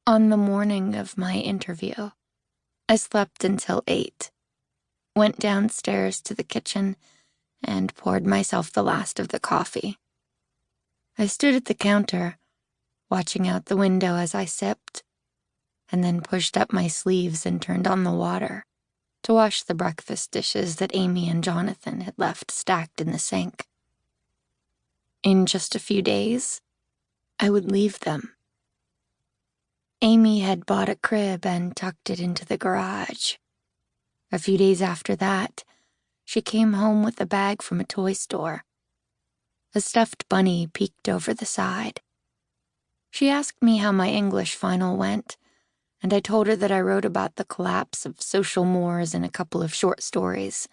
On the morning of my interview, I slept until 8, went downstairs to the kitchen, and poured myself the last of the coffee. I stood at the counter, watching out the window as I sipped, and then pushed up my sleeves and turned on the water to wash the breakfast dishes that Amy and Jonathan had left stacked in the sink. In just a few days, I would leave them. Amy had bought a crib and tucked it into the garage. A few days after that, she came home with a bag from a toy store. A stuffed bunny peeked over the side. She asked me how my English final went, and I told her that I wrote about the collapse of social mores in a couple of short stories,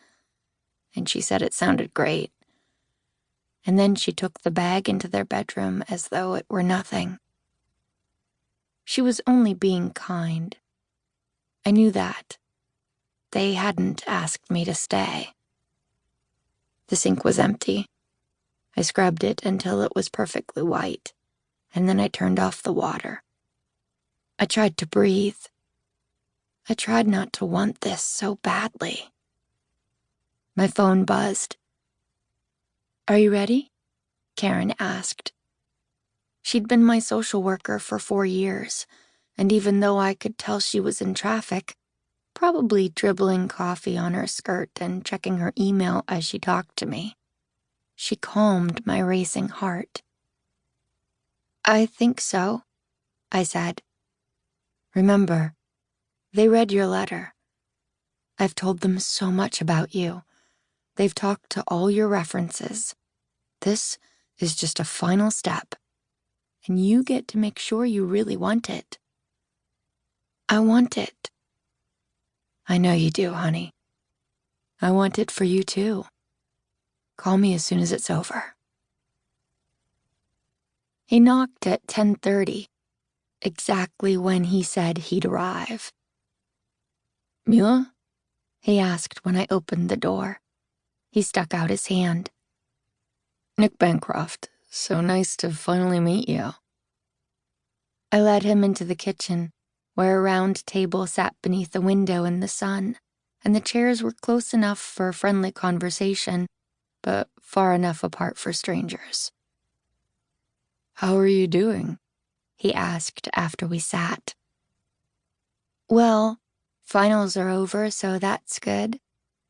and she said it sounded great. And then she took the bag into their bedroom as though it were nothing. She was only being kind. I knew that. They hadn't asked me to stay. The sink was empty. I scrubbed it until it was perfectly white, and then I turned off the water. I tried to breathe. I tried not to want this so badly. My phone buzzed. "Are you ready?" Karen asked. She'd been my social worker for 4 years, and even though I could tell she was in traffic, probably dribbling coffee on her skirt and checking her email as she talked to me, she calmed my racing heart. "I think so," I said. "Remember, they read your letter. I've told them so much about you. They've talked to all your references. This is just a final step, and you get to make sure you really want it." "I want it." "I know you do, honey. I want it for you too. Call me as soon as it's over." He knocked at 10:30, exactly when he said he'd arrive. "Mila?" he asked when I opened the door. He stuck out his hand. "Nick Bancroft. So nice to finally meet you." I led him into the kitchen, where a round table sat beneath a window in the sun, and the chairs were close enough for friendly conversation, but far enough apart for strangers. "How are you doing?" he asked after we sat. "Well, finals are over, so that's good,"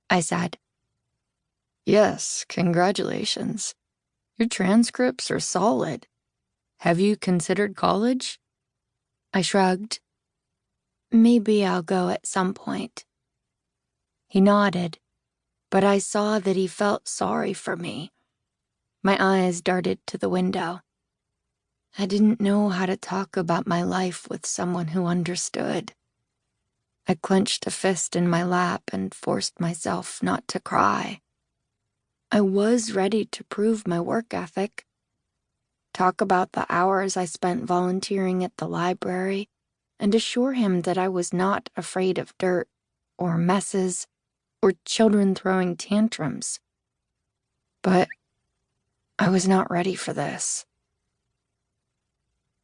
I said. "Yes, congratulations. Your transcripts are solid. Have you considered college?" I shrugged. "Maybe I'll go at some point." He nodded, but I saw that he felt sorry for me. My eyes darted to the window. I didn't know how to talk about my life with someone who understood. I clenched a fist in my lap and forced myself not to cry. I was ready to prove my work ethic, talk about the hours I spent volunteering at the library, and assure him that I was not afraid of dirt, or messes, or children throwing tantrums. But I was not ready for this.